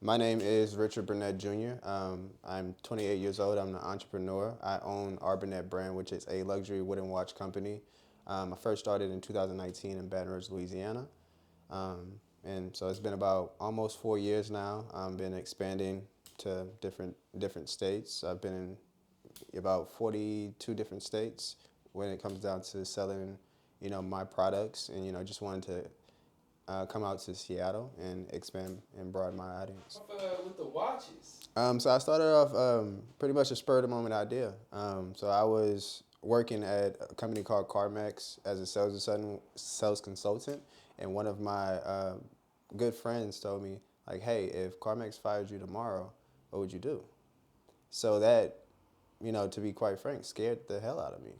My name is Richard Burnett Jr. I'm 28 years old. I'm an entrepreneur. I own R.BURNETT brand, which is a luxury wooden watch company. I first started in 2019 in Baton Rouge, Louisiana. And so it's been about almost 4 years now. I've been expanding to different states. I've been in about 42 different states when it comes down to selling, my products, and just wanted to come out to Seattle and expand and broaden my audience. With the watches. So I started off pretty much a spur of the moment idea. So I was working at a company called CarMax as a sales consultant, and one of my good friends told me like, "Hey, if CarMax fired you tomorrow, what would you do?" So that, to be quite frank, scared the hell out of me.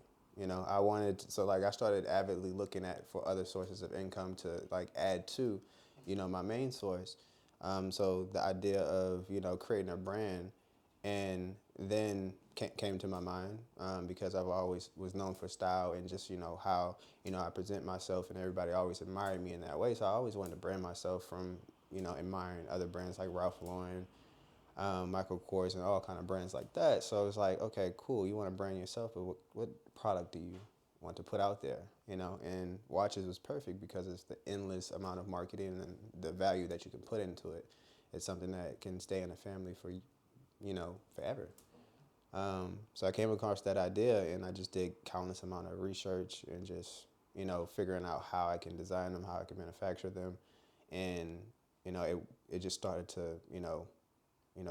I wanted so like I started avidly looking at for other sources of income to like add to, my main source. So the idea of creating a brand, and then came to my mind because I've always was known for style and just how I present myself, and everybody always admired me in that way. So I always wanted to brand myself from admiring other brands like Ralph Lauren, Michael Kors, and all kind of brands like that. So it's like, okay, cool. You want to brand yourself, but what product do you want to put out there? And watches was perfect because it's the endless amount of marketing and the value that you can put into it. It's something that can stay in a family for, forever. So I came across that idea, and I just did countless amount of research and just, figuring out how I can design them, how I can manufacture them, and it just started to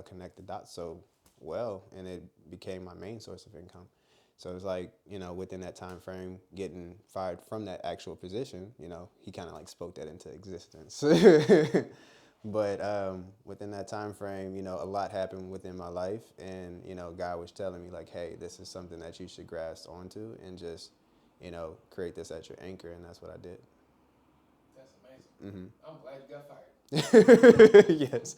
connect the dots so well, and it became my main source of income. So it's like, within that time frame, getting fired from that actual position, he kind of like spoke that into existence. But within that time frame, a lot happened within my life, and God was telling me like, hey, this is something that you should grasp onto and just, create this as your anchor, and that's what I did. That's amazing. I'm glad you got fired. Yes,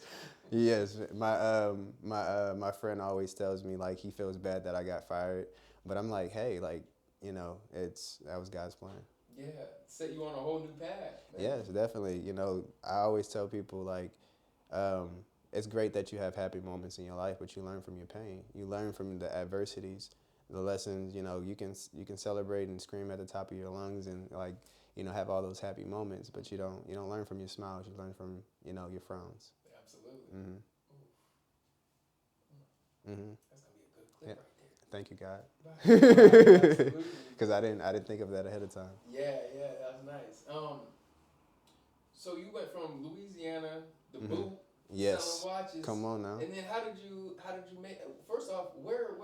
yes. My friend always tells me like he feels bad that I got fired, but I'm like, hey, like it's that was God's plan. Yeah, set you on a whole new path, man. Yes, definitely. I always tell people like, um, it's great that you have happy moments in your life, but you learn from your pain. You learn from the adversities, the lessons. You can celebrate and scream at the top of your lungs and like have all those happy moments, but you don't learn from your smiles. You learn from your frowns. Absolutely. Mhm. Mhm. That's gonna be a good Yeah. clip right there. Thank you, God. Right, absolutely. Because I didn't think of that ahead of time. Yeah, yeah, that's nice. So you went from Louisiana, the Mhm. boot, selling Yes. watches, Come on now. and then how did you make? First off, where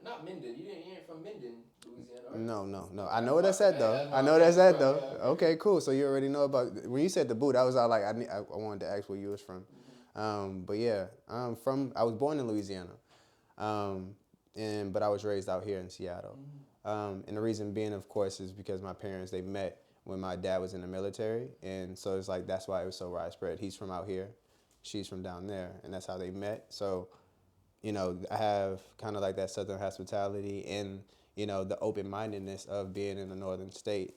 not Minden? You ain't from Minden, Louisiana, are you? No, no, no. I That's know what my that's at though. that's I my know what that's that's at right. though. Yeah, okay. Okay, cool. So you already know about when you said the boot. I was all like, I wanted to ask where you was from. But yeah, I was born in Louisiana, um, but I was raised out here in Seattle. And the reason being, of course, is because my parents they met when my dad was in the military, and so it's like that's why it was so widespread. He's from out here, she's from down there, and that's how they met. So I have kind of like that Southern hospitality and, the open mindedness of being in a northern state.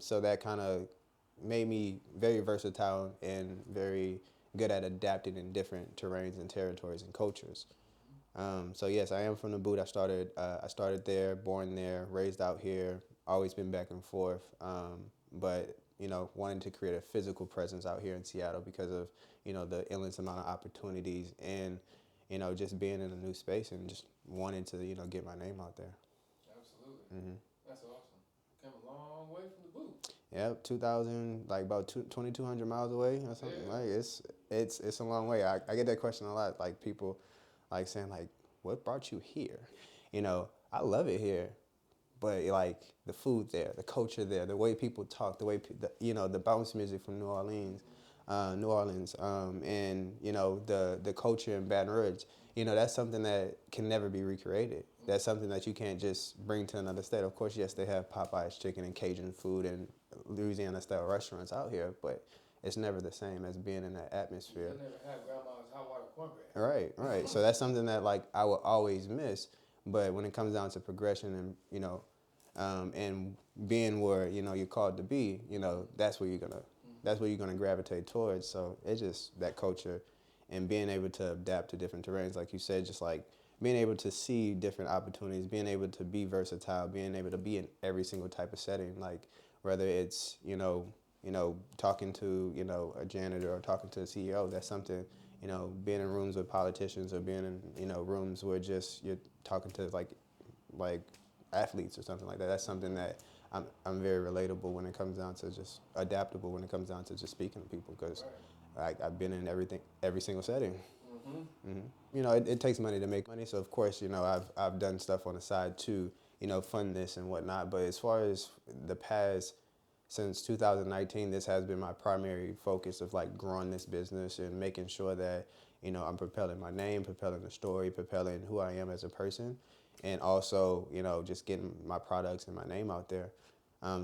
So that kind of made me very versatile and very good at adapting in different terrains and territories and cultures. So yes, I am from the boot. I started there, born there, raised out here, always been back and forth. But wanting to create a physical presence out here in Seattle because of the endless amount of opportunities and just being in a new space and just wanting to get my name out there. Absolutely. Hmm. That's awesome. Came a long way from the boot. Yep, 2,000, like about 2,200 miles away or something. Yeah. Like it's a long way. I get that question a lot. Like people like saying like, what brought you here? I love it here, but like the food there, the culture there, the way people talk, the way the bounce music from New Orleans, and the culture in Baton Rouge. That's something that can never be recreated. That's something that you can't just bring to another state. Of course, yes, they have Popeye's chicken and Cajun food and Louisiana style restaurants out here, but it's never the same as being in that atmosphere. You'll never have grandma's hot water cornbread. Right, right. So that's something that like I will always miss. But when it comes down to progression and and being where you're called to be, that's where you're gonna gravitate towards. So it's just that culture and being able to adapt to different terrains, like you said, just like being able to see different opportunities, being able to be versatile, being able to be in every single type of setting, like whether it's talking to a janitor or talking to the CEO. That's something, being in rooms with politicians or being in rooms where just you're talking to like athletes or something like that. That's something that I'm very relatable when it comes down to just adaptable when it comes down to just speaking to people, because I've been in every single setting. It takes money to make money, so of course, I've done stuff on the side to, fund this and whatnot. But as far as the past, since 2019, this has been my primary focus of like growing this business and making sure that, I'm propelling my name, propelling the story, propelling who I am as a person, and also, just getting my products and my name out there.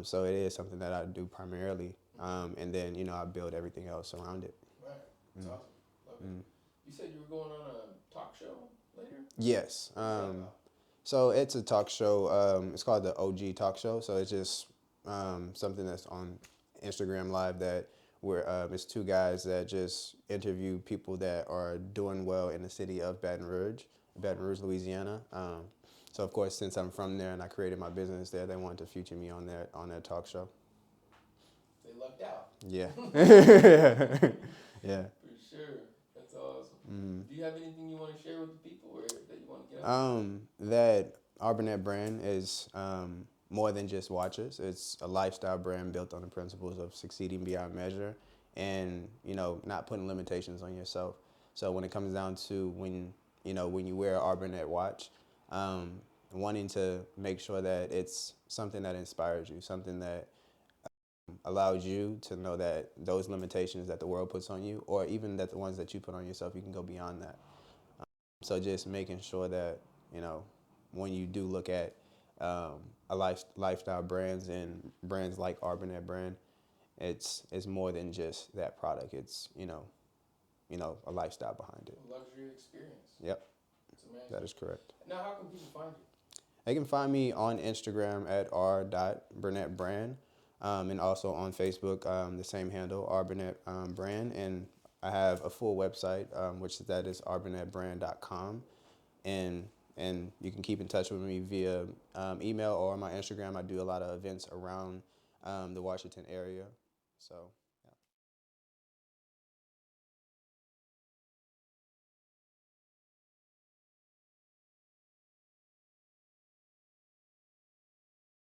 So it is something that I do primarily, and then, I build everything else around it. Right. That's awesome. Love it. You said you were going on a talk show later? Yes. What's that about? So it's a talk show. It's called the OG Talk Show. So it's just something that's on Instagram Live that where it's two guys that just interview people that are doing well in the city of Baton Rouge, Louisiana. So of course, since I'm from there and I created my business there, they wanted to feature me on their talk show. They lucked out. Yeah. Yeah. For sure. That's awesome. Do you have anything you want to share with the people or that you want to get out? That R.BURNETT brand is more than just watches. It's a lifestyle brand built on the principles of succeeding beyond measure and, not putting limitations on yourself. So when it comes down to when you wear an R.BURNETT watch, wanting to make sure that it's something that inspires you, something that allows you to know that those limitations that the world puts on you, or even that the ones that you put on yourself, you can go beyond that. So just making sure that, when you do look at lifestyle brands and brands like R.BURNETT brand, it's more than just that product. It's, a lifestyle behind it. A luxury experience. Yep, It's amazing. that is correct. Now, how can people find you? They can find me on Instagram at r.burnettbrand, and also on Facebook, the same handle, R.BURNETT brand. And I have a full website, which that is rburnettbrand.com. And you can keep in touch with me via email or on my Instagram. I do a lot of events around the Washington area. So